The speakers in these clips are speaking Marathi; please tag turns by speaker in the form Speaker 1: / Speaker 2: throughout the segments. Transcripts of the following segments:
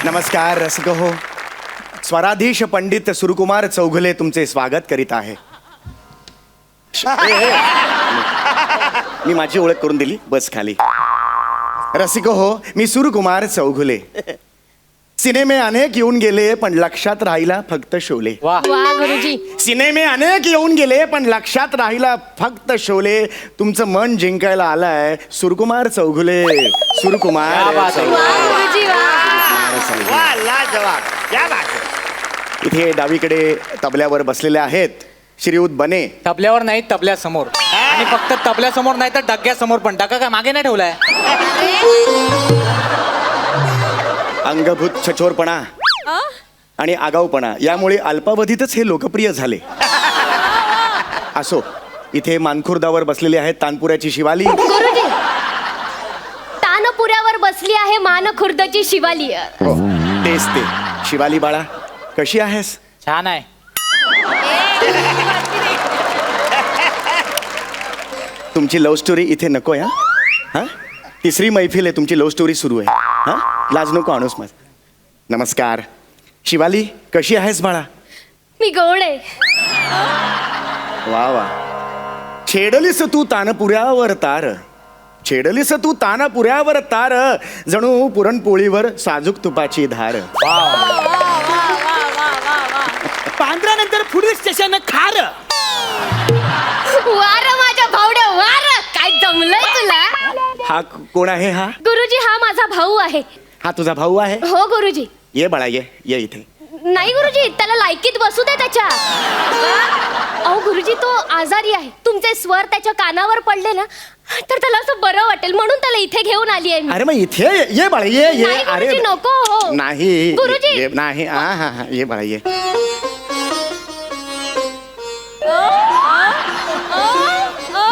Speaker 1: नमस्कार रसिक हो. स्वराधीश पंडित सुरकुमार चौघुले तुमचे स्वागत करीत आहे. मी माझी ओळख करून दिली, बस खाली. रसिक हो, मी सुरकुमार चौघुले. सिनेमे अनेक येऊन गेले पण लक्षात राहिला फक्त शोले.
Speaker 2: वा गुरुजी.
Speaker 1: सिनेमे अनेक येऊन गेले पण लक्षात राहिला फक्त शोले. तुमचं मन जिंकायला आलाय सुरकुमार चौघुले. सुरकुमार
Speaker 2: गुरुजी
Speaker 1: इथे डावीकडे तबल्यावर बसलेले आहेत श्रीयुत बने.
Speaker 3: तबल्यावर नाही, तबल्या समोर. आणि फक्त तबल्या समोर नाही तर डग्या समोर पण. डगा काय मागे नाही ठेवलाय?
Speaker 1: अंगभूत छछोरपणा आणि आगाऊपणा यामुळे अल्पावधीतच हे लोकप्रिय झाले. असो, इथे मानखुर्दावर बसलेली आहेत तानपुऱ्याची शिवाली.
Speaker 2: गुरुजी, तानपुऱ्यावर बसली आहे मानखुर्दची शिवाली.
Speaker 1: हो, तेच ते. शिवाली बाळा, कशी आहेस?
Speaker 3: छान आहे.
Speaker 1: तुमची लव्ह स्टोरी इथे नको या. हा, तिसरी मैफिल आहे, तुमची लव्ह स्टोरी सुरू आहे. हा, लाज नको आणूस माझ. नमस्कार शिवाली, कशी आहेस बाळा?
Speaker 2: मी गौड आहे.
Speaker 1: वा वा. छेडलीस तू तानपुऱ्यावर तार, छेडलीस तू तानपुऱ्यावर तार, जणू पुरणपोळीवर साजूक तुपाची धार.
Speaker 4: पांढऱ्यानंतर पुढील स्टेशन खार.
Speaker 2: वार माझ्या भावड्या वार, काय जमलंय तुला?
Speaker 1: हा कोण आहे? हा
Speaker 2: गुरुजी, हा माझा भाऊ आहे.
Speaker 1: हा तुझा भाऊ आहे?
Speaker 2: हो गुरुजी.
Speaker 1: ये बाळा, ये ये इथे.
Speaker 2: नाही गुरुजी, त्याला लायकीत बसू दे त्याच्या. अहो गुरुजी, तो आजारी आहे. तुमचे स्वर त्याच्या कानावर पडले ना तर त्याला असं बरं वाटेल, म्हणून त्याला इथे घेऊन आली आहे मी.
Speaker 1: अरे मग इथे ये बाळा, ये ये.
Speaker 2: नाही
Speaker 1: अरे
Speaker 2: गुरुजी, नको. हो.
Speaker 1: नाही
Speaker 2: गुरुजी.
Speaker 1: ये, नाही. हा हा हा, ये बाळा ये.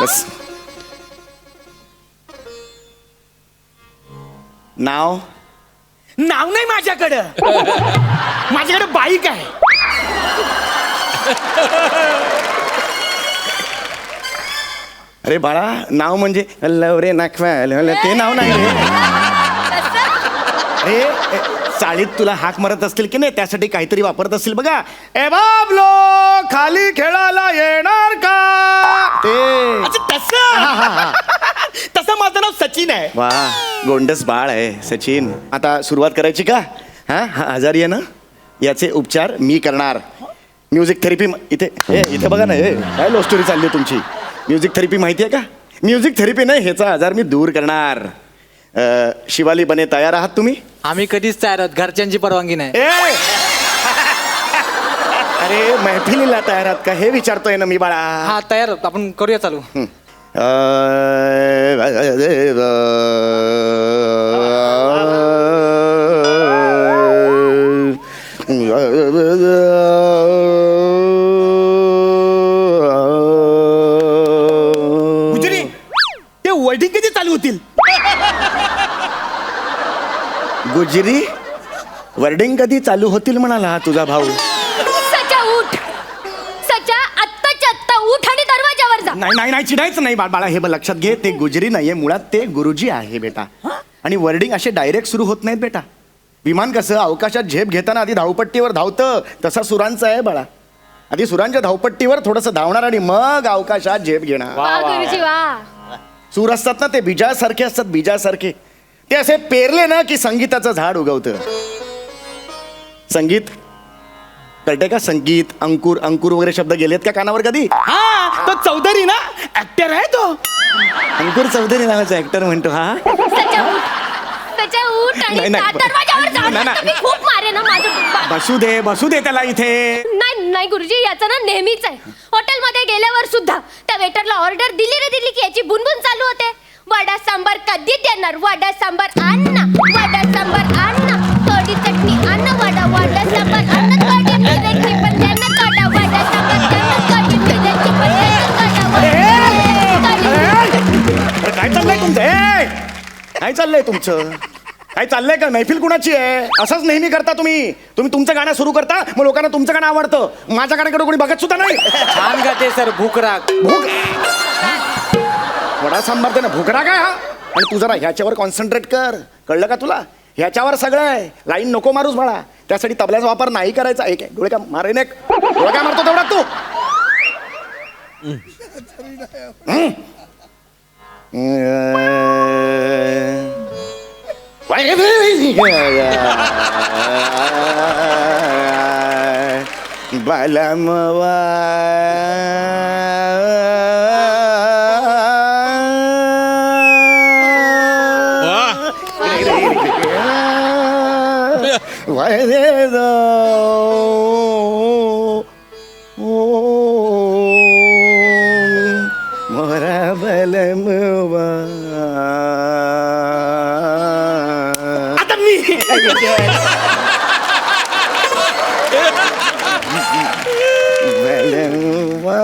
Speaker 1: बस. नाव?
Speaker 4: नाव नाही माझ्याकडं. माझ्याकडे बाईक आहे.
Speaker 1: अरे बाळा, नाव म्हणजे लवरे नाखवा ते नाव नाही रे. अरे चाळीत तुला हाक मारत असतील की नाही, त्यासाठी काहीतरी वापरत असतील बघा. ए बाबलो, खाली खेळायला येणार का? ते
Speaker 4: अच्छा, तसं तसं माझं नाव सचिन आहे.
Speaker 1: वा, गोंडस बाळ आहे सचिन. आता सुरुवात करायची का? हा हा, आजारी आहे ना, याचे उपचार मी करणार. म्युझिक थेरपी इथे. इथे बघा ना, काय लव्ह स्टोरी चालली तुमची. म्युझिक थेरपी माहिती आहे का? म्युझिक थेरपी नाही, ह्याचा आजार मी दूर करणार. शिवाली बने, तयार आहात तुम्ही?
Speaker 3: आम्ही कधीच तयार आहोत, घरच्यांची परवानगी नाही.
Speaker 1: अरे मैफिलीला तयार आहात का हे विचारतोय ना मी बाळा.
Speaker 3: हा, तयार आहोत. आपण करूया चालू.
Speaker 4: गुजरी, ते वर्डिंग कधी चालू होतील?
Speaker 1: गुजरी, वर्डिंग कधी चालू होतील म्हणाला हा तुझा भाऊ.
Speaker 2: सचा उठ. सचा, आत्ताच्या आत्ता उठ आणि दरवाजावर जा.
Speaker 1: नाही नाही नाही, चिडायचं नाही बाळा. हे बघ, लक्षात घे, ते गुजरी नाहीये, मुळात ते गुरुजी आहे बेटा. आणि वर्डिंग असे डायरेक्ट सुरू होत नाहीत बेटा. विमान कसं अवकाशात झेप घेताना आधी धावपट्टीवर धावतं, तसा सुरांचा आहे बाळा. आधी सुरांच्या धावपट्टीवर थोडंसं धावणार आणि मग अवकाशात झेप घेणार.
Speaker 2: वा गुरुजी वा.
Speaker 1: सूर असतात ना, ते बीजासारखे असतात, बीजासारखे. ते असे पेरले ना की संगीताचं झाड उगवतं. संगीत कळते का? संगीत, अंकुर. अंकुर वगैरे शब्द गेलेत का कानावर कधी?
Speaker 4: हा, तो चौधरी ना, ऍक्टर आहे तो.
Speaker 1: अंकुर चौधरी नावाचा ऍक्टर म्हणतो हा.
Speaker 2: सचा उठ. सचा उठ आणि
Speaker 1: नाही, नाही.
Speaker 2: दरवाजावर जा.
Speaker 1: नाही, नाही.
Speaker 2: तुम्ही खूप मारे ना माझं.
Speaker 1: बसू दे त्याला इथे.
Speaker 2: नाही नाही गुरुजी, याचं ना नेहमीच आहे. हॉटेलमध्ये गेल्यावर सुद्धा त्या वेटरला ऑर्डर दिली की याची बुनबुन चालू होते. वडा सांबार कधी देणार? वडा सांबार आण ना, वडा सांबार आण ना, थोडी चटणी आण ना, वडा सांबार आण ना, थोडी मिरची पण द्या ना, थोडा वडा सांबार द्या ना, थोडी मिरची पण द्या ना,
Speaker 1: काय चाललंय तुमचं? काय चाललंय तुमचं? काय चाललंय का? मैफिल कुणाची आहे? असंच नेहमी करता तुम्ही. तुमचं गाणं सुरू करता, मग लोकांना तुमचं गाणं आवडतं, माझ्या गाण्याकडे कोणी बघत सुद्धा नाही.
Speaker 3: छान गाते सर, भूक राग.
Speaker 1: भूक वडा सांबार दे ना, भूक राग आहे हा. आणि तू जरा ह्याच्यावर कॉन्सन्ट्रेट कर, कळलं का तुला? ह्याच्यावर सगळं आहे. लाईन नको मारूस बाळा, त्यासाठी तबल्याचा वापर नाही करायचा. एक डोळे का मारेन, एक डोळे काय मारतो तेवढा तू. बालमवा मोरा बलमवा. आता मी बलमवा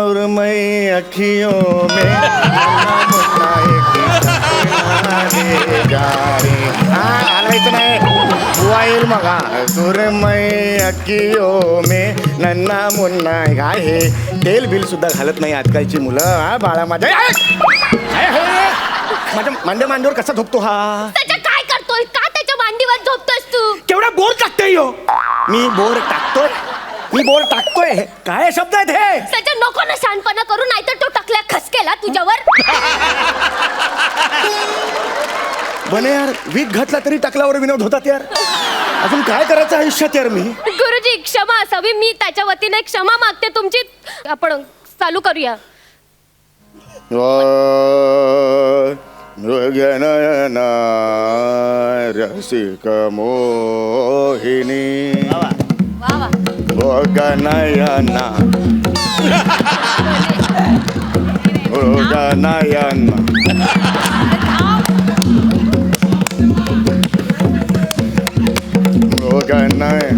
Speaker 1: और मैं अखियों में आलायचं नाही बुवा येईल मग. सुरमय अखियों में नन्ना मुन्ना काय हे तेल बिल सुद्धा घालत नाही आजकालची मुलं. हा बाळा माझ्या माझ्या मांड्या मांडीवर कसा झोपतो हा.
Speaker 2: त्याच्या काय करतोय, का त्याच्या मांडीवर झोपतोस तू?
Speaker 4: केवढा बोर टाकतोय ह्यो.
Speaker 1: मी बोर टाकतोय, मी बोर टाकतोय. काय शब्द आहेत हे.
Speaker 2: त्याच्या नको ना शहाणपणा करू, नाहीतर तो टकल्या खसकेला तुझ्यावर.
Speaker 1: बने यार, वीक घातला तरी टाकल्यावर विनोद होतात यार. अजून काय करायचं आयुष्यात यार मी.
Speaker 2: गुरुजी क्षमा असावी, मी त्याच्या वतीने क्षमा मागते तुमची. आपण चालू करूया.
Speaker 1: मृगनयना रसिक मोहिनी
Speaker 2: वा वा.
Speaker 1: मृगनयना मृगनयना मृगनय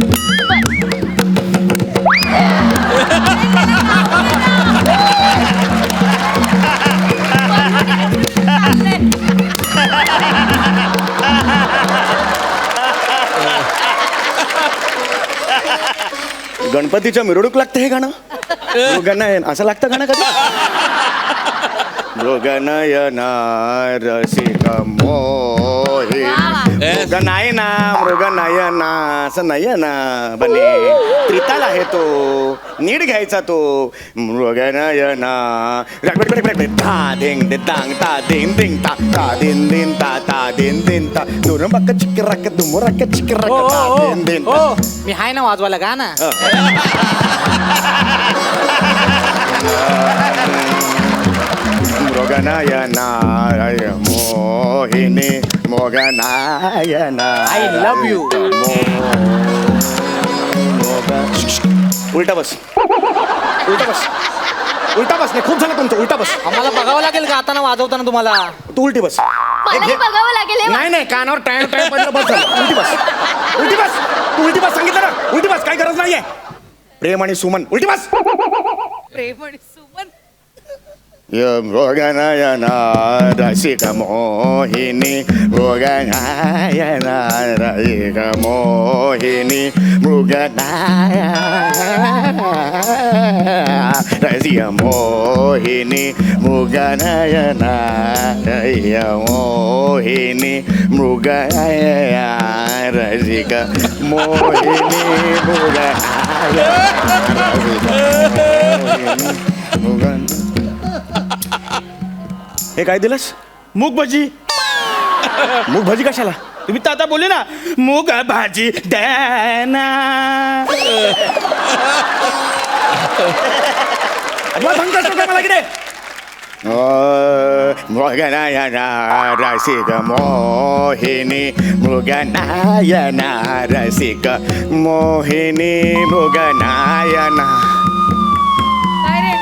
Speaker 1: गणपतीच्या मिरवणूक लागतं हे गाणं. मृगनयन असं लागतं गाणं कधी. मृगनयना रसिक मोहि मृगनयना मृगनयना असं नयना बने त्रिताल आहे तो, नीट घ्यायचा तो. मृगनयना ता धिंग दे तांग ता धिंग धिंग ता ता दिन दिन ता ता दिन दिन ता दुरंबक चिकरक दुमुरक चिकरक ता दिन दिन ता.
Speaker 3: मी हाय ना वाजवायला गा ना.
Speaker 1: मृगनयना मोहिनी मृगनयना.
Speaker 3: I love you.
Speaker 1: उलटा बस, उलटा बस, उलटा बस. नाही खूप झालं तुमचं, उलटा बस.
Speaker 3: आम्हाला बघावं लागेल का आता वाजवताना तुम्हाला.
Speaker 1: तू उलटी बस.
Speaker 2: मलाही बघावं लागेल हे.
Speaker 1: नाही नाही कानावर टाइम टाइम पडलं बस झालं. उलटी बस, उलटी बस. तू उलटी बस सांगितलं ना, उलटी बस. काही गरज नाहीये. प्रेम आणि सुमन उलटी बस.
Speaker 5: प्रेम आणि सुमन.
Speaker 1: मृगनयना रसिक मोहिनी मृगनयना रसिक मोहिनी मृगनयना रसिक मोहिनी मृगनयना रसिक मोहिनी मृगनयना रसिक मोहिनी मृगनयना. हे काय दिलंस.
Speaker 4: मूग भजी.
Speaker 1: मूग भाजी कशाला.
Speaker 4: तुम्ही तर आता बोलले ना मूग भाजी द्याना.
Speaker 1: अजिबात सांगता येतो का मला की नाही. मृगनयना रसिक मोहिनी मृगनयना रसिक मोहिनी मृगनयना.
Speaker 5: काय रे?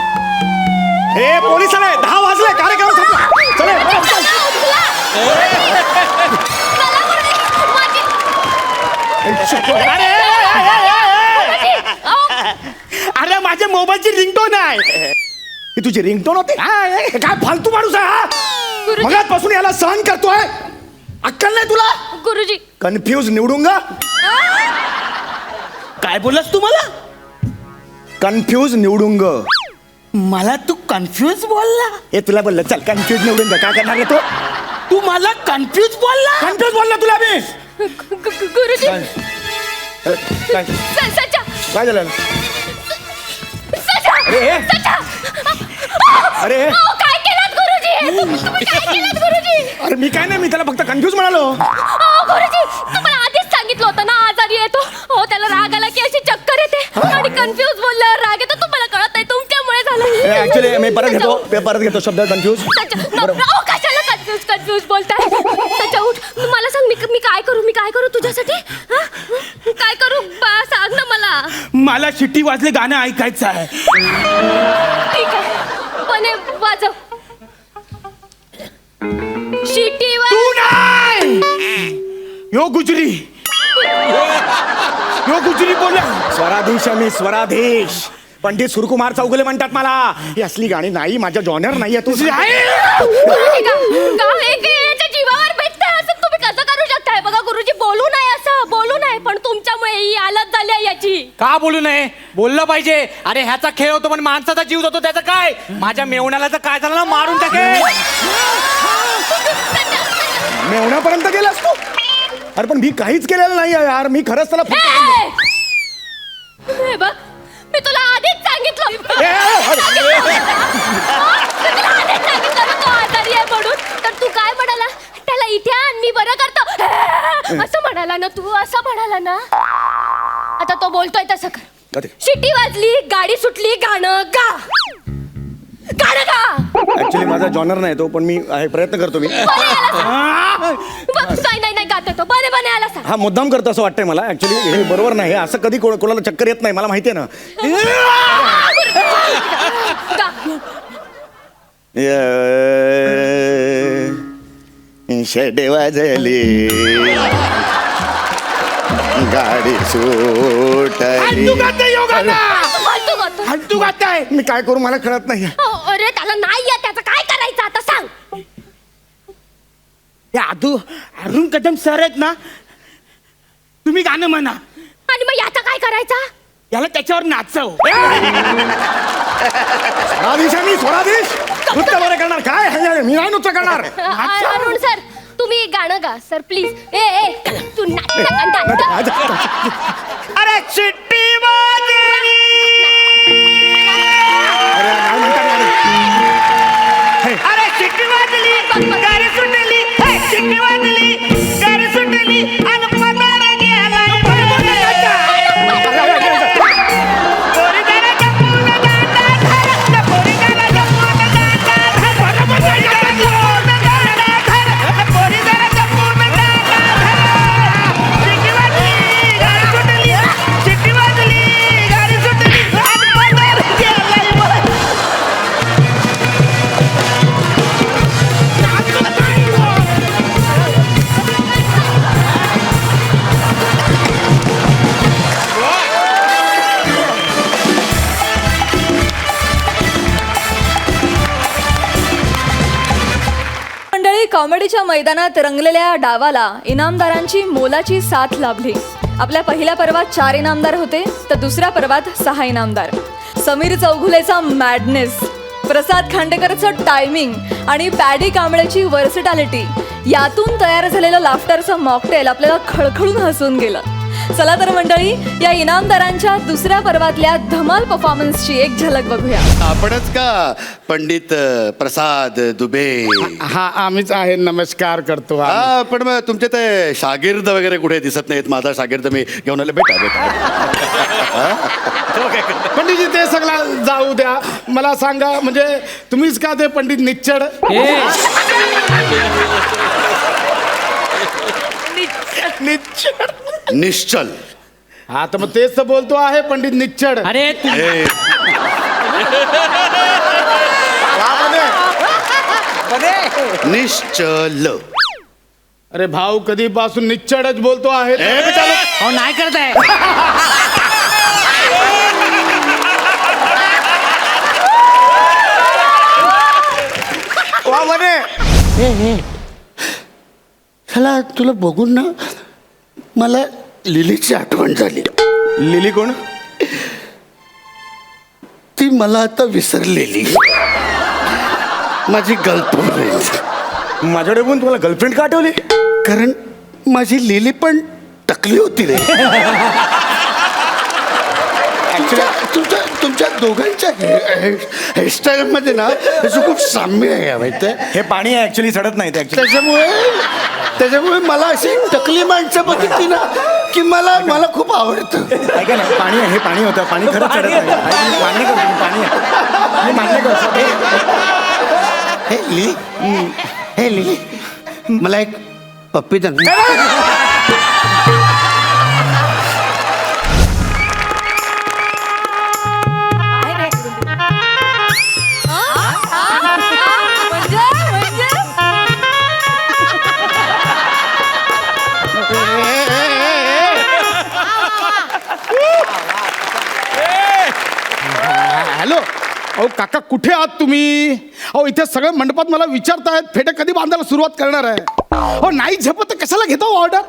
Speaker 1: हे पोलीस आले, 10 वाजले, कार्यक्रम संपला. चले चल.
Speaker 4: अरे अरे माझ्या मोबाईलची रिंगटोन आहे.
Speaker 1: ही तुझी रिंगटोन होती?
Speaker 4: हे काय फालतू माणूस आहे हा?
Speaker 2: गुरुजी
Speaker 1: मगाचपासून याला सहन करतोय. अक्कल नाही तुला?
Speaker 2: गुरुजी
Speaker 1: कन्फ्यूज निवडूंगा.
Speaker 4: काय बोललास तू मला?
Speaker 1: कन्फ्यूज निवडूंग.
Speaker 4: मला तू कन्फ्यूज बोलला?
Speaker 1: हे तुला बोललं चल कन्फ्यूज निवडूंग. काय करणार रे तो?
Speaker 4: तू मला कन्फ्यूज बोलला?
Speaker 1: कन्फ्यूज बोलला तुला मी.
Speaker 2: गुरुजी
Speaker 1: काय
Speaker 2: सचा
Speaker 1: काय झालं?
Speaker 2: सचा
Speaker 1: अरे
Speaker 2: सचा
Speaker 1: अरे
Speaker 2: अहो, काय केलं गुरुजी? तुम्ही काय केलं गुरुजी?
Speaker 1: अरे मी काय नाही, मी त्याला फक्त कन्फ्यूज म्हणालो.
Speaker 2: अहो, गुरुजी तुम्हाला आधीच सांगितलं होतं ना आजारी येतो. हो त्याला राग आला की अशी चक्कर येते आणि कन्फ्यूज बोलल्यावर राग येतो. तुम्हाला कळत नाही तुमच्यामुळे झालं.
Speaker 1: ऍक्च्युली मी परत घेतो शब्द कन्फ्यूज.
Speaker 2: कशाला कन्फ्यूज बोलताय? त्याच्या उठ मला सांग मी काय करू तुझ्यासाठी? हा? काय करू सांग ना मला.
Speaker 4: मला शिट्टी वाजले गाणं ऐकायचं आहे.
Speaker 2: ठीक आहे पण हे वाजव. शिटीवर
Speaker 4: तू नाही. यो गुजरी बोला.
Speaker 1: स्वराधीश आहे मी, स्वराधीश. पंडित सुरकुमार चौगुले म्हणतात मला. ही असली गाणी नाही, माझ्या जॉनर नाहीये. तू
Speaker 2: गुरुजी याच्या जीवावर भेटताय असं तुम्ही कसं करू शकताय? बघा गुरुजी बोलू नये पण तुमच्यामुळे ही हालत झाली आहे याची.
Speaker 3: का बोलू नये? बोललं पाहिजे. अरे ह्याचा खेळ होतो पण माणसाचा जीव जातो त्याचं काय? माझ्या मेवण्याला जर काय झालं ना मारून टाकेल.
Speaker 1: मेवण्यापर्यंत गेलास तू? अरे पण मी काहीच केलेलं नाही यार. मी खरंच त्याला
Speaker 2: हे बघ मी तुला आधीच सांगितलं तो आजारी आहे म्हणून. तर तू काय म्हणाला? त्याला इथे आण मी बरं करतो असं म्हणाला ना तू. असं म्हणाला ना. आता तो बोलतोय तसं कर. शिट्टी वाजली गाडी सुटली गाणं गा. गाणं गा.
Speaker 1: ऍक्च्युली माझा जॉनर नाही तो, पण मी प्रयत्न करतो मी.
Speaker 2: नाही गातो तो. बने आला सांग.
Speaker 1: हा मुद्दाम करतो असं वाटतंय मला. ऍक्च्युली हे बरोबर नाही. असं कधी कोणाला चक्कर येत नाही, मला माहितीये ना. शेडे वाजली गाडी सुटली.
Speaker 4: तू गाते यो गाणं.
Speaker 2: फालतू गातो.
Speaker 4: फालतू गाताय.
Speaker 1: मी काय करू मला कळत नाही.
Speaker 2: अरे त्याला नाही येत त्याचं काय करायचं आता सांग.
Speaker 4: हे अरुण कदम सर आहेत ना, तुम्ही गाणं म्हणा
Speaker 2: आणि मग याचा काय करायचा?
Speaker 4: याला त्याच्यावर नाचव.
Speaker 1: स्वराधीश आहे मी, स्वराधीश. नृत्य बरं करणार काय? मी नाही नृत्य करणार.
Speaker 2: अरुण सर तुम्ही गाणं गा सर प्लीज. ए तू नाच.
Speaker 4: अरे चिट्टी वाजली.
Speaker 1: अरे काय म्हणतात यार?
Speaker 4: अरे चिट्टी वाजली गाडी सुटली. चिट्टी वाजली गाडी सुटली आणि पगार गेलाय.
Speaker 5: कॉमेडीच्या मैदानात रंगलेल्या डावाला इनामदारांची मोलाची साथ लाभली. आपल्या पहिल्या पर्वात 4 इनामदार होते तर दुसऱ्या पर्वात 6 इनामदार. समीर चौघुलेचा मॅडनेस, प्रसाद खांडेकरचं टायमिंग आणि पॅडी कांबळेची वर्सिटॅलिटी यातून तयार झालेलं लाफ्टरचं मॉकटेल आपल्याला खळखळून हसून गेलं. चला तर मंडळी या इनामदारांच्या दुसऱ्या पर्वातल्या धमाल परफॉर्मन्सची एक झलक बघूया.
Speaker 6: आपणच का पंडित प्रसाद दुबे?
Speaker 7: हा आम्हीच आहे. नमस्कार करतो.
Speaker 6: हा पण मग तुमचे ते शागिर्द वगैरे कुठे दिसत नाहीत. माझा शागिर्द मी घेऊन आले. भेटा
Speaker 7: पंडितजी ते सगळं जाऊ द्या. मला सांगा म्हणजे तुम्हीच का ते पंडित निच्चड?
Speaker 6: निश्चल.
Speaker 7: हा तर मग तेच तर बोलतो आहे पंडित निच्चड.
Speaker 3: अरे
Speaker 6: ए, निश्चल.
Speaker 7: अरे भाऊ कधीपासून निच्चडच बोलतो आहे.
Speaker 3: नाही करताय.
Speaker 1: देवाने
Speaker 6: ह्याला तुला बघून ना मला लिलीची आठवण झाली.
Speaker 1: लिली कोण?
Speaker 6: ती मला आता विसरलेली माझी गर्लफ्रेंड.
Speaker 1: माझ्याकडे पण तुम्हाला गर्लफ्रेंड का आठवली?
Speaker 6: कारण माझी लिली पण टकली होती रे. तुमच्या दोघांच्या हेअरस्टाईल मध्ये ना त्याचं खूप साम्य आहे माहिती आहे.
Speaker 1: हे पाणी आहे ऍक्च्युली, सडत नाही ते ऍक्च्युली.
Speaker 6: त्याच्यामुळे मला अशी टकली माणसं बघितली ना की मला खूप आवडतं.
Speaker 1: ऐका ना, पाणी आहे, हे पाणी होतं, पाणी खरंच चढत नाही. मी मान्य करतो, मी पाणी आहे, मी मान्य करतो.
Speaker 6: हे लिली मला एक पप्पी दे.
Speaker 7: हॅलो, अहो काका कुठे आहात तुम्ही? अहो इथे सगळे मंडपात मला विचारतायत फेटे कधी बांधायला सुरुवात करणार आहे. हो नाही झेपत तर कशाला घेता ऑर्डर?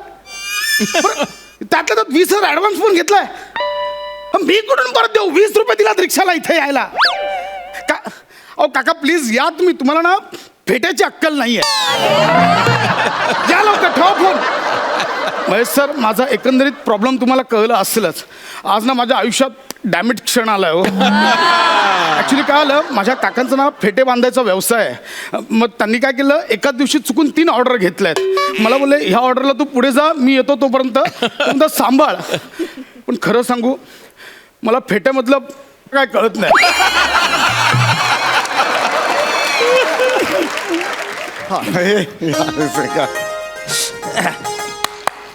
Speaker 7: त्यातल्या त्यात 20,000 ऍडव्हान्स पण घेतलाय. मी कुठून परत देऊ? 20 रुपये दिलात रिक्षाला इथे यायला. अहो काका प्लीज या तुम्ही, तुम्हाला ना फेट्याची अक्कल नाहीये. या लवकर, ठेवा फोन. महेश सर, माझा एकंदरीत प्रॉब्लेम तुम्हाला कळलं असेलच. आज ना माझ्या आयुष्यात डॅमेज क्षण आलाय हो. ॲक्च्युली काय आलं, माझ्या काकांचं ना फेटे बांधायचा व्यवसाय आहे. मग त्यांनी काय केलं, एकाच दिवशी चुकून 3 ऑर्डर घेतल्यात. मला बोलले ह्या ऑर्डरला तू पुढे जा, मी येतो तोपर्यंत सांभाळ. पण खरं सांगू, मला फेट्यामधलं काय कळत नाही.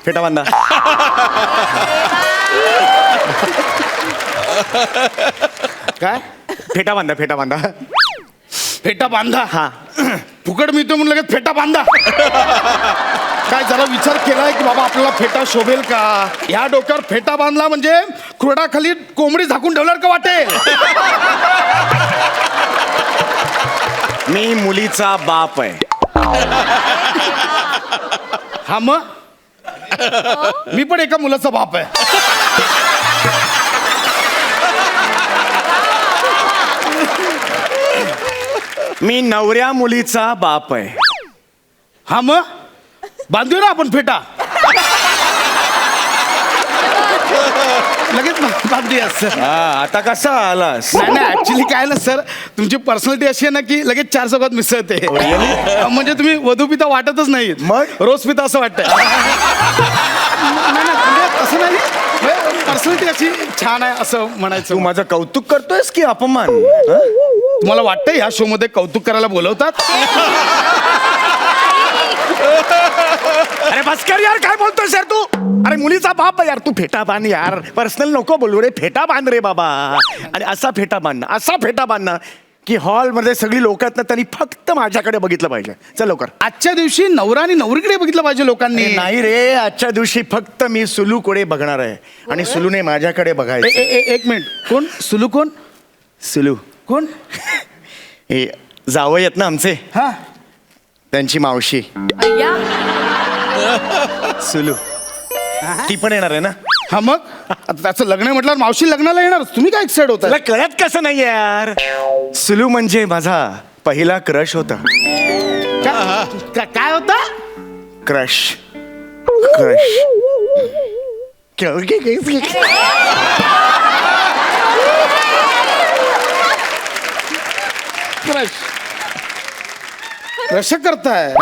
Speaker 1: फेटा बांधा.
Speaker 7: काय
Speaker 1: फेटा बांधा, फेटा बांधा.
Speaker 7: फेटा बांधा?
Speaker 1: हा.
Speaker 7: फुकट मिळतो म्हणून लगेच फेटा बांधा? काय जरा विचार केलाय की बाबा आपल्याला फेटा शोभेल का? ह्या डोक्यावर फेटा बांधला म्हणजे खुरडाखाली कोंबडी झाकून ठेवल्यावर का वाटेल?
Speaker 1: मी मुलीचा बाप आहे.
Speaker 7: हा मग मी पण एका मुलाचा बाप आहे.
Speaker 1: मी नवऱ्या मुलीचा बाप आहे.
Speaker 7: हा मग बांधूया ना आपण फेटा. लगेच बांधूया सर.
Speaker 1: आता कसा आलास?
Speaker 7: नाही ऍक्च्युली काय ना सर, तुमची पर्सनॅलिटी अशी आहे ना की लगेच 4 चौघात मिसळते. म्हणजे तुम्ही वधू पिता वाटतच नाही,
Speaker 1: मग?
Speaker 7: रोज पिता असं वाटतंय. म्हणजे तसं नाही, पर्सनॅलिटी अशी छान आहे असं म्हणायचं.
Speaker 1: तू माझं कौतुक करतोयस की अपमान?
Speaker 7: तुम्हाला वाटतं ह्या शो मध्ये कौतुक करायला बोलवतात?
Speaker 1: अरे बस कर यार, काय बोलतोय सर तू? अरे मुलीचा बाप आहे यार, तू फेटा बांध यार. पर्सनल नको बोलू रे, फेटा बांध रे बाबा. आणि असा फेटा बांधणं, असा फेटा बांधणं की हॉलमध्ये सगळी लोक आहेत ना, त्यांनी फक्त माझ्याकडे बघितलं पाहिजे. चल लवकर.
Speaker 7: आजच्या दिवशी नवरा आणि नवरीकडे बघितलं पाहिजे लोकांनी.
Speaker 1: नाही रे, आजच्या दिवशी फक्त मी सुलूकडे बघणार आहे आणि सुलूने माझ्याकडे बघायचं.
Speaker 7: एक मिनिट, कोण सुलू? कोण
Speaker 1: सुलू?
Speaker 7: कोण?
Speaker 1: हे जावई आहेत ना आमचे,
Speaker 7: हा
Speaker 1: त्यांची मावशी
Speaker 5: अय्या.
Speaker 1: सुलू. ती पण येणार आहे ना?
Speaker 7: हा मग आता त्याचं लग्न आहे म्हटल्यावर मावशी लग्नाला येणार. तुम्ही काय एक्साइड होता?
Speaker 1: तुला कळत कसं नाही यार? सुलू म्हणजे माझा पहिला क्रश होता.
Speaker 7: काय होता?
Speaker 1: क्रश. क्रश.
Speaker 7: कसं करताय?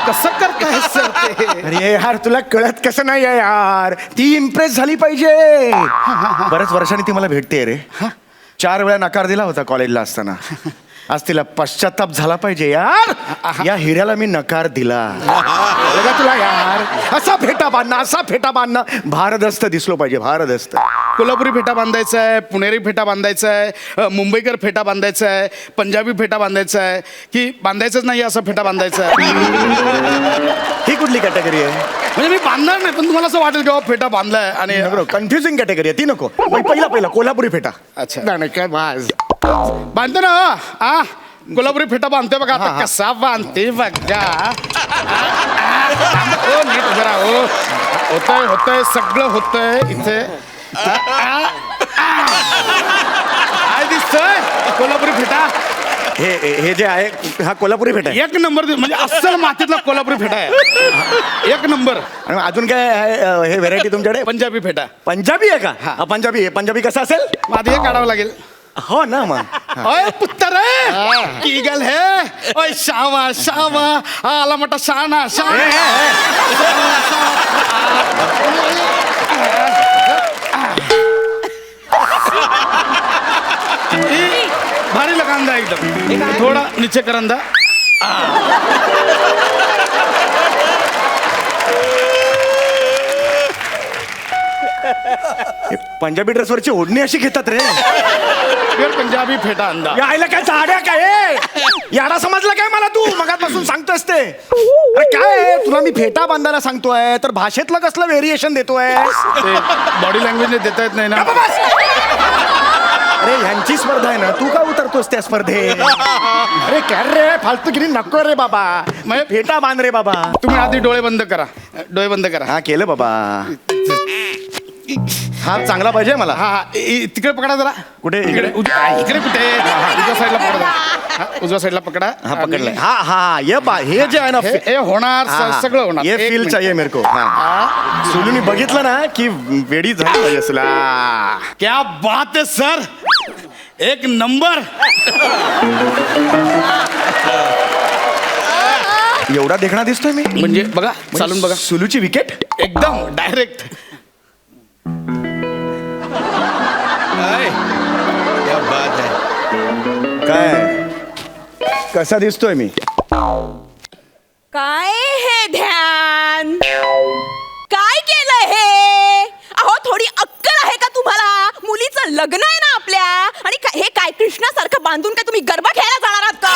Speaker 7: कसं करताय सर ते?
Speaker 1: अरे यार, तुला कळत कसं नाही आहे यार? ती इम्प्रेस झाली पाहिजे. बऱ्याच वर्षांनी ती मला भेटते रे. 4 वेळा नकार दिला होता कॉलेजला असताना. आज तिला पश्चाताप झाला पाहिजे यार. या हिऱ्याला मी नकार दिला. कळलं का तुला यार? असा फेटा बांधणं, असा फेटा बांधणं भारदस्त दिसलो पाहिजे, भारदस्त.
Speaker 7: कोल्हापुरी फेटा बांधायचा आहे, पुणेरी फेटा बांधायचा आहे, मुंबईकर फेटा बांधायचा आहे, पंजाबी फेटा बांधायचा आहे, की बांधायचंच नाही असा फेटा बांधायचा आहे?
Speaker 1: ही कुठली कॅटेगरी आहे?
Speaker 7: म्हणजे मी बांधणार नाही, पण तुम्हाला असं वाटेल की फेटा बांधलाय आणि
Speaker 1: कन्फ्युजिंग कॅटेगरी आहे ती, नको. पहिला कोल्हापुरी फेटा.
Speaker 7: अच्छा.
Speaker 1: नाही काय बाज.
Speaker 7: बांधतो ना. कोल्हापुरी फेटा बांधतोय बघा आता कसा बांधते बघा ओ नीट जरा ओ होतंय सगळं होतंय इथे काय दिसतंय कोल्हापुरी फेटा
Speaker 1: हे जे आहे हा कोल्हापुरी फेटा आहे.
Speaker 7: एक नंबर म्हणजे अस्सल मातीतला कोल्हापुरी फेटा आहे एक नंबर.
Speaker 1: आणि अजून काय आहे हे व्हेरायटी तुमच्याकडे?
Speaker 7: पंजाबी फेटा
Speaker 1: पंजाबी आहे का? हा पंजाबी आहे. पंजाबी कसा असेल?
Speaker 7: आधी हे काढावं लागेल.
Speaker 1: हो ना मग.
Speaker 7: ओय पुत्तर ईगल है ओय शावा शावा हा आला मोठा शाना शाना भारी लगांदा एकदम थोड़ा नीचे करंदा
Speaker 1: पंजाबी ड्रेसवरची ओढणी अशी घेतात रे.
Speaker 7: फिर पंजाबी फेटा अंदा
Speaker 1: यायला काय झाड्या काय याडा समजला काय मला तू मगातपासून सांगतोस ते? अरे काय आहे? तुला मी फेटा बांधायला सांगतोय तर भाषेतलं कसलं व्हेरिएशन देतोय?
Speaker 7: बॉडी लँग्वेजने देता येत नाही ना.
Speaker 1: अरे ह्यांची स्पर्धा आहे ना, तू का उतरतोस त्या स्पर्धेत? अरे काय रे फालतूगिरी नको रे बाबा.
Speaker 7: मग-
Speaker 1: फेटा बांध रे बाबा.
Speaker 7: तुम्ही आधी डोळे बंद करा डोळे बंद करा
Speaker 1: हा केलं बाबा. हा चांगला पाहिजे मला.
Speaker 7: हा हा तिकडे पकडा जरा
Speaker 1: कुठे?
Speaker 7: इकडे इकडे कुठे उजव्या साईडला पकडा जरा. हा, उजव्या साईडला पकडा
Speaker 1: हा पकडलाय. हा हा ये बा हे जे आहे ना
Speaker 7: हे होणार सगळं होणार
Speaker 1: ये
Speaker 7: एक
Speaker 1: फील
Speaker 7: मिनिट.
Speaker 1: चाहिए मेरे को. हा सुलूनी बघितलं ना की वेडी झाली पाहिजे असला.
Speaker 7: क्या बात है सर एक नंबर.
Speaker 1: एवढा देखणा दिसतोय मी
Speaker 7: म्हणजे बघा चालून बघा
Speaker 1: सुलूची विकेट
Speaker 7: एकदम डायरेक्ट.
Speaker 1: काय कसा दिसतोय मी?
Speaker 8: काय हे ध्यान काय केलं हे? अहो थोडी अक्कल आहे का तुम्हाला? मुलीचं लग्न आहे ना आपल्या आणि हे काय कृष्णासारखं बांधून काय तुम्ही गरबा खेळायला जाणार आहात का?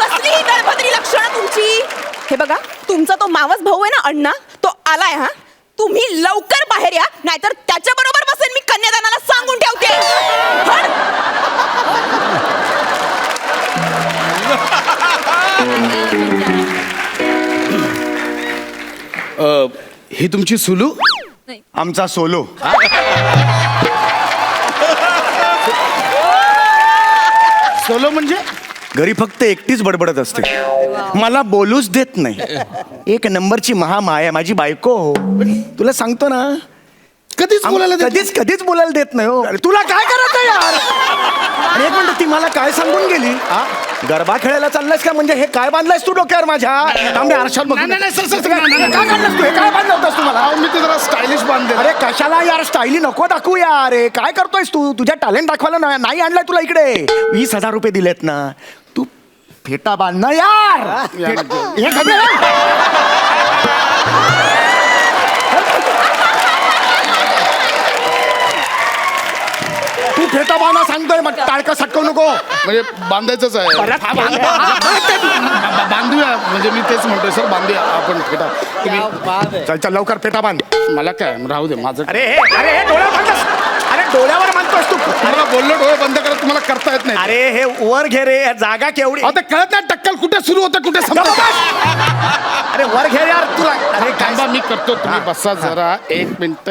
Speaker 8: कसली ही गळभद्री लक्षणं तुमची? हे बघा तुमचा तो मावस भाऊ आहे ना अण्णा तो आलाय. हा तुम्ही लवकर बाहेर या नाहीतर त्याच्या बरोबर बसेल मी कन्यादानाला सांगून ठेवते.
Speaker 7: ही तुमची सुलू
Speaker 1: आमचा सोलो.
Speaker 7: सोलो म्हणजे
Speaker 1: घरी फक्त एकटीच बडबडत असते, मला बोलूच देत नाही. एक नंबरची महामाया माझी बायको. तुला सांगतो ना
Speaker 7: कधीच बोलायला देत
Speaker 1: कधीच कधीच बोलायला देत नाही हो. अरे तुला काय करायचं यार? आणि एक मिनिट ती मला काय सांगून गेली? गरबा खेळायला चाललायस का? म्हणजे हे काय बांधलायस तू डोक्यावर माझ्या? थांबे आरशात बघून.
Speaker 7: नाही, सर, सर,
Speaker 1: काय काढलंस तू? हे काय बांधलं होतंस तू मला?
Speaker 7: मी ते जरा स्टायलिश बांधले.
Speaker 1: अरे कशाला यार स्टाईली नको दाखवू यार. अरे काय करतोयस तू? तुझ्या टॅलेंट दाखवायला नाही आणलाय तुला इकडे. 20,000 रुपये दिलेत ना, तू फेटा बांध ना यार. हे घे. तू फेटा बांधा सांगतोय मग टाळका सटकवू नको.
Speaker 7: म्हणजे बांधायचंच आहे.
Speaker 1: परत हा बांध.
Speaker 7: बांधूया म्हणजे मी तेच म्हणतोय सर बांधूया आपण फेटा. तुम्ही
Speaker 1: चल चल लवकर फेटा बांध.
Speaker 7: मला काय राहू दे माझं.
Speaker 1: अरे हे डोळ्यावर बांधतोस. अरे डोळ्यावर बांधतोस तू.
Speaker 7: तुम्हाला बोललो डोळे बंद करा तुम्हाला करता येत नाही.
Speaker 1: अरे हे वर घे रे. जागा केवढी?
Speaker 7: आता कळत नाही टक्कल कुठे सुरू होतं कुठे संपतं.
Speaker 1: अरे वर घे यार तुला. अरे
Speaker 7: थांबा मी करतो तुम्ही बसा जरा 1 मिनिट.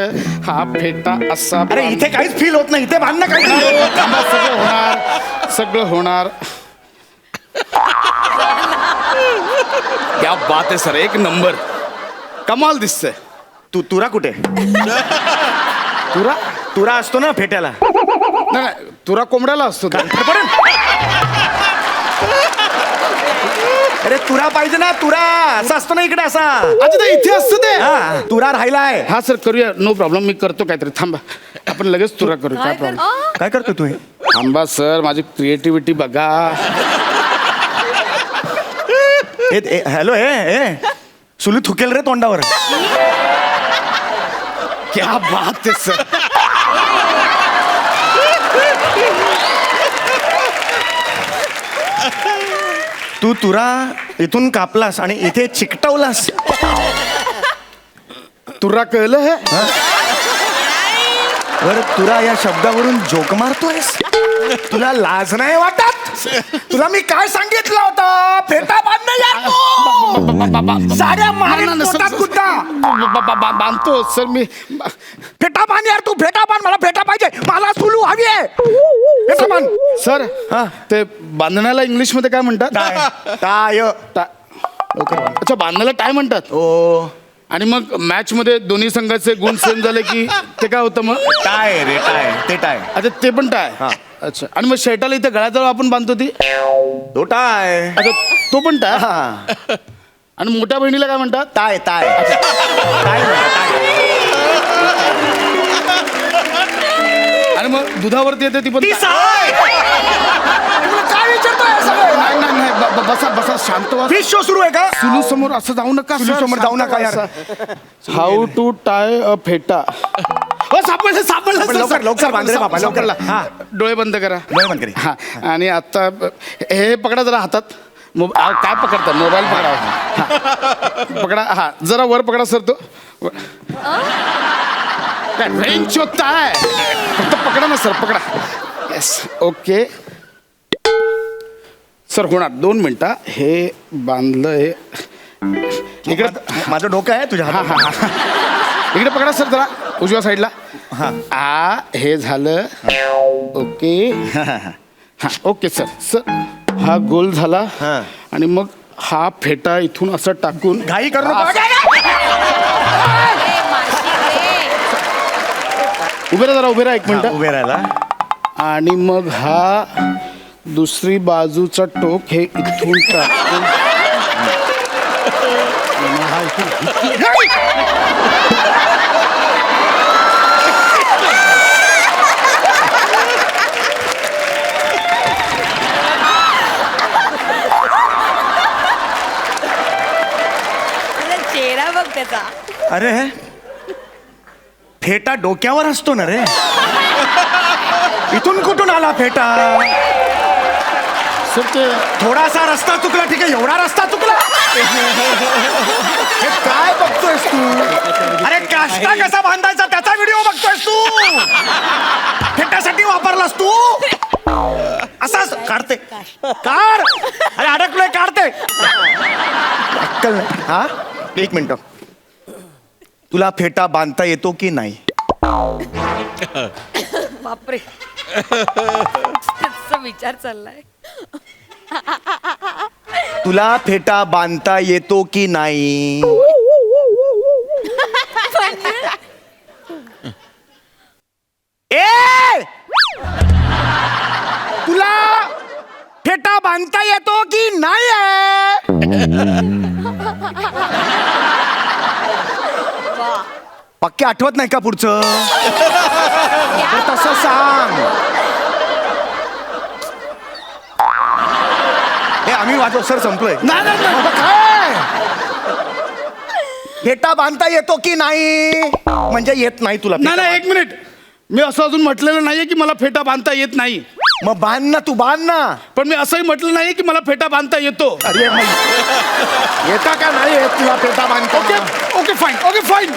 Speaker 7: हा फेटा असा
Speaker 1: अरे इथे काहीच फील होत नाही. इथे बांधणं काही
Speaker 7: थांबा, सगळं होणार सगळं होणार. क्या बात आहे सर एक नंबर कमाल दिसतंय.
Speaker 1: तुरा कुठे? तुरा असतो ना फेट्याला.
Speaker 7: नाही तुरा कोंबड्याला असतो तो.
Speaker 1: अरे तुरा पाहिजे ना. तुरा असा असतो ना इकडे असा.
Speaker 7: अच्छा ते इथे असतं ते.
Speaker 1: हा तुरा राहिलाय.
Speaker 7: हा सर करूया नो प्रॉब्लेम मी करतो काहीतरी. थांबा आपण लगेच तुरा करू काय प्रॉब्लेम.
Speaker 1: काय करतो तू हे?
Speaker 7: थांबा सर माझी क्रिएटिव्हिटी बघा.
Speaker 1: हॅलो हे सुलू थुकेल रे तोंडावर.
Speaker 7: क्या बात आहे सर.
Speaker 1: तू तुरा इथून कापलास आणि इथे चिकटवलास.
Speaker 7: तुरा कळलं हे.
Speaker 1: बर तुरा या शब्दावरून जोक मारतोयस? तुला लाज नाही वाटत? तुला मी काय सांगितलं होतं फेटा बांधणं यार तू. साड्या मारेन पोटात कुठं.
Speaker 7: बांधतो सर मी.
Speaker 1: फेटा बांध यार तू, फेटा बांध, मला फेटा पाहिजे, मला सुलू हवी आहे. फेटा बांध.
Speaker 7: सर ते बांधण्याला इंग्लिश मध्ये काय म्हणतात?
Speaker 1: टाय.
Speaker 7: अच्छा, बांधण्याला टाय म्हणतात.
Speaker 1: ओ
Speaker 7: आणि मग मॅच मध्ये दोन्ही संघाचे गुण सेम झाले की ते काय होतं मग?
Speaker 1: टाय रे टाय, ते टाय.
Speaker 7: अच्छा, ते पण टाय. अच्छा, आणि मग शर्टाला इथे गळ्याजवळ आपण बांधतो ती?
Speaker 1: तो टाय.
Speaker 7: अच्छा, तो पण टाय.
Speaker 1: हा.
Speaker 7: आणि मोठ्या बहिणीला काय म्हणतात?
Speaker 1: Tie tie. टाय म्हणतात, टाय.
Speaker 7: आणि मग दुधावरती येते ती पण
Speaker 1: ती
Speaker 7: टाय.
Speaker 1: साय. तुला काय विचारतोय हे सगळं?
Speaker 7: नाही नाही नाही, बसा बसा, शांत व्हा.
Speaker 1: फिश शो सुरू आहे का?
Speaker 7: सुलू समोर असं जाऊ नका.
Speaker 1: सुलू समोर जाऊ नका यार.
Speaker 7: हाऊ टू टाय अ फेटा. सापडलं सापडलं
Speaker 1: लवकर, लवकर बांध रे बाबा, लवकर. हा.
Speaker 7: डोळे बंद करा.
Speaker 1: डोळे बंद करी.
Speaker 7: हा. आणि आता हे पकडा जरा हातात. काय पकडता? मोबाईल पकडा. हा. पकडा. हा, जरा वर पकडा सर. तो रेंज होता है. फक्त पकडा ना सर, पकडा. Yes, okay sir. होणार 2 मिनिटं. हे बांधलं. हे इकडे
Speaker 1: माझं डोकं आहे तुझ्या
Speaker 7: हा
Speaker 1: हातात.
Speaker 7: हा हा. इकडे पकडा सर जरा, उजव्या साईडला. हा, हे झालं. ओके. हा, ओके सर. सर हा गोल झाला.
Speaker 1: हा.
Speaker 7: आणि मग हा फेटा इथून असं टाकून
Speaker 1: घाई करू नको.
Speaker 7: उभे राहा जरा, उभे राहा 1 मिनिट.
Speaker 1: उभे राहिला.
Speaker 7: आणि मग हा दुसरी बाजूचा टोक हे इथून टाकून हा इथून.
Speaker 8: चेहरा बघ त्याचा.
Speaker 1: अरे फेटा डोक्यावर असतो ना रे. इथून कुठून आला फेटा?
Speaker 7: सर ते
Speaker 1: थोडासा रस्ता चुकला, ठीक आहे, एवढा रस्ता चुकला. हे काय बघतोयस तू? अरे काष्टा कसा बांधायचा त्याचा व्हिडिओ बघतोयस तू? फेटासाठी वापरलास तू? असाच काढते. काढ. अरे अडकलोय, काढते. अक्कल नाही. हा, 1 मिनिट. तुला फेटा बांधता येतो की नाही?
Speaker 8: बापरे. त्याचा विचार चाललाय.
Speaker 1: तुला फेटा बांधता येतो की नाही? ए! तुला फेटा बांधता येतो की नाही? पक्के आठवत नाही का पुढचं? तर तसं सांग. हे आम्ही वाजव सर, संपलोय.
Speaker 7: नाही नाही नाही.
Speaker 1: बाबा, काय फेटा बांधता येतो की नाही? म्हणजे येत नाही तुला
Speaker 7: नाही
Speaker 1: फेटा
Speaker 7: नाही, 1 मिनिट. मी असं अजून म्हटलेलं नाहीये की मला फेटा बांधता येत नाही.
Speaker 1: मग बांध ना, तू बांध ना.
Speaker 7: पण मी असंही म्हटलं नाही की मला फेटा बांधता येतो.
Speaker 1: अरे मग येता का नाही येत तुला फेटा बांधता?
Speaker 7: Okay okay fine, okay fine.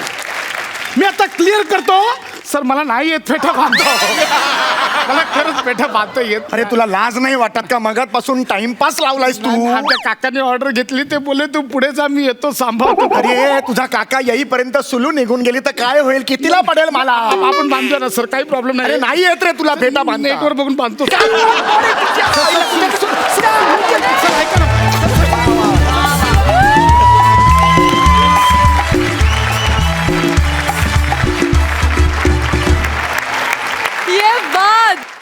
Speaker 7: मी आता क्लिअर करतो सर, मला नाही येत फेटा बांधतो. मला खरंच फेटा बांधता येत.
Speaker 1: अरे तुला लाज नाही वाटत का? मगातपासून टाइमपास लावलायस तू.
Speaker 7: आमच्या काकाने ऑर्डर घेतली, ते बोले तू पुढे जा, मी येतो सांभाळतो.
Speaker 1: अरे तुझा काका येईपर्यंत सुलू निघून गेली तर काय होईल? कितीला पडेल मला?
Speaker 7: आपण बांधतो ना सर, काही प्रॉब्लेम
Speaker 1: अरे
Speaker 7: नाही.
Speaker 1: नाही येत रे तुला फेटा बांधता.
Speaker 7: नेटवर बघून बांधतो.
Speaker 1: काय?
Speaker 7: सर, ऐका ना.